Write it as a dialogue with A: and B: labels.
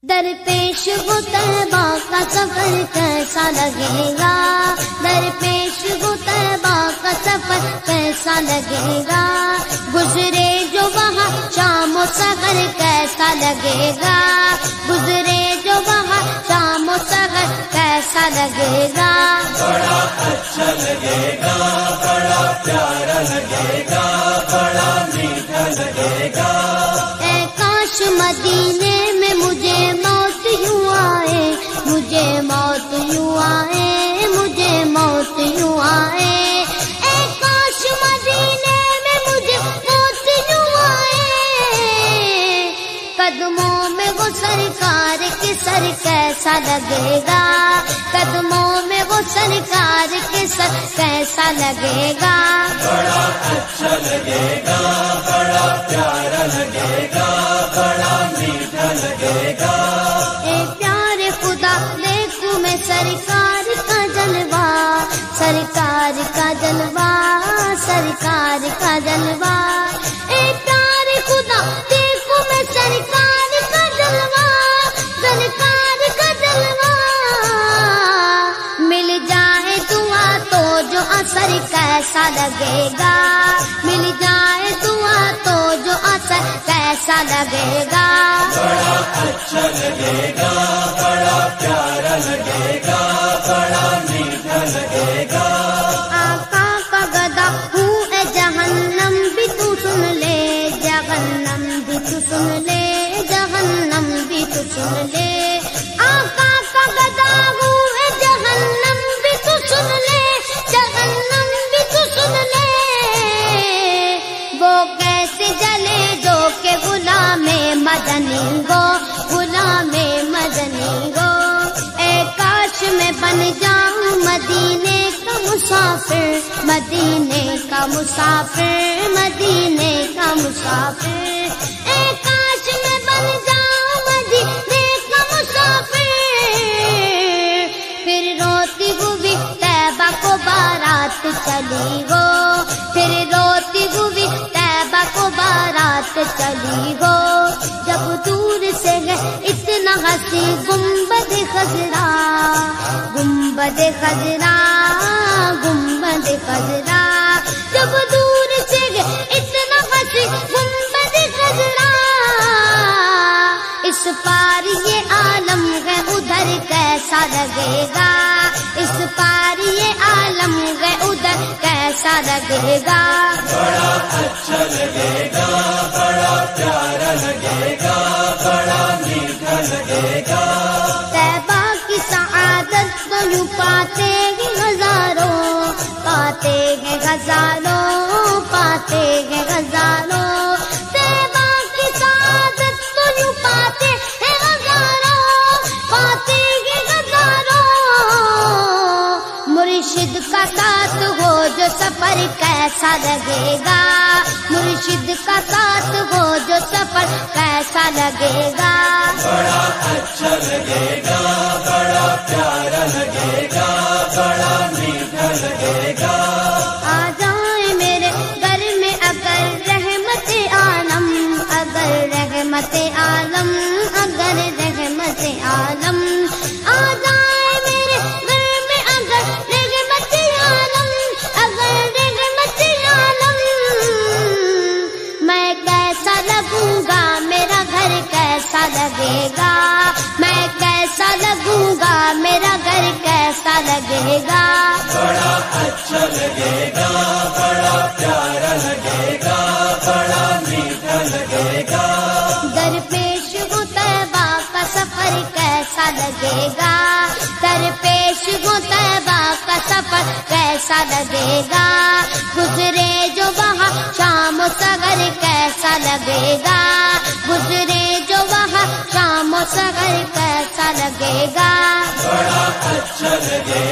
A: درپیش وہ طیبہ کا سفر کیسا لگے گا، درپیش وہ طیبہ کا سفر کیسا لگے گا، گزرے جو وہاں شام و سحر کیسا لگے گا، گزرے جو وہاں شام و سحر کیسا لگے گا،
B: بڑا اچھا لگے گا، بڑا پیارا لگے گا، بڑا میٹھا لگے گا۔
A: اے کاش مدینے میں مجھے موت یوں آئے، مجھے موت یوں آئے، مجھے موت یوں آئے، اے کاش مدینے میں مجھے موت یوں آئے، قدموں میں وہ سرکار کے سر کیسا لگے گا، قدموں میں وہ سرکار کے سر کیسا لگے گا،
B: بڑا اچھا لگے گا، بڑا پیارا لگے گا، بڑا میٹھا لگے گا۔
A: اے پیارے خدا دیکھوں میں سرکار کا جلوہ، سرکار کا جلوہ، سرکار کا جلوہ، اے پیارے خدا دیکھوں میں سرکار کا جلوہ، سرکار کا جلوہ، مل جائے دعا تو جو اثر کیسا لگے گا، مل جائے دعا تو جو اثر کیسا لگے گا،
B: بڑا اچھا لگے گا، بڑا پیارا لگے گا، بڑا میٹھا لگے گا۔
A: آقا کا گدا ہوں اے جہنم بھی تو سن لے، جہنم بھی تو سن لے، جہنم بھی تو سن لے، آقا کا گدا ہوں اے جہنم بھی تو سن لے، جہنم بھی تو سن لے، وہ کیسے جلے جو کہ غلام مدنی گو، غلام مدنی گو، اے کاش میں بن جاؤں مدینے کا مسافر، مدینے کا مسافر، مدینے کا مسافر، اے کاش میں بن جاؤں مدینے کا مسافر، پھر روتی ہوئی طیبہ کو بارات چلی وہ، پھر روتی ہوئی طیبہ کو بارات چلی وہ، جب دور سے ہے اتنا ہنسی گنبد خضرا، گنبد خضرا، گنبد خضرا، جب دور سے ہے اتنا ہنسی گنبد خضرا، اس پار یہ عالم ہے ادھر کیسا لگے گا، اس پار یہ عالم ہے ادھر کیسا لگے گا،
B: بڑا اچھا لگے گا، بڑا پیارا لگے گا، بڑا میٹھا لگے گا۔
A: طیبہ کی سعادت تو یوں پاتے ہیں ہزاروں، پاتے ہیں ہزاروں، پاتے ہیں ہزاروں، طیبہ کی سعادت تو یوں پاتے ہیں ہزاروں، پاتے ہیں ہزاروں، مرشد کا ساتھ ہو جو سفر کیسا لگے گا، مرشد کا ساتھ ہو جو سفر کیسا لگے گا،
B: بڑا اچھا لگے گا، بڑا پیارا لگے گا، بڑا میٹھا لگے گا۔
A: آ جائے میرے گھر میں اگر رحمت عالم، اگر رحمت عالم، اگر رحمت عالم، آ جائے میرے گھر میں اگر رحمت عالم، اگر رحمت عالم، میں کیسا لگوں گا، میرا گھر کیسا لگے گا، میں کیسا لگوں گا، میرا گھر کیسا لگے گا،
B: بڑا اچھا لگے گا، بڑا پیارا لگے گا، بڑا میٹھا لگے گا۔
A: درپیش وہ طیبہ کا سفر کیسا لگے گا، درپیش وہ طیبہ کا سفر کیسا لگے گا، گزرے جو وہاں شام و سحر کیسا لگے گا، گزرے جو وہاں شام و سحر کیسا لگے گا،
B: بڑا اچھا لگے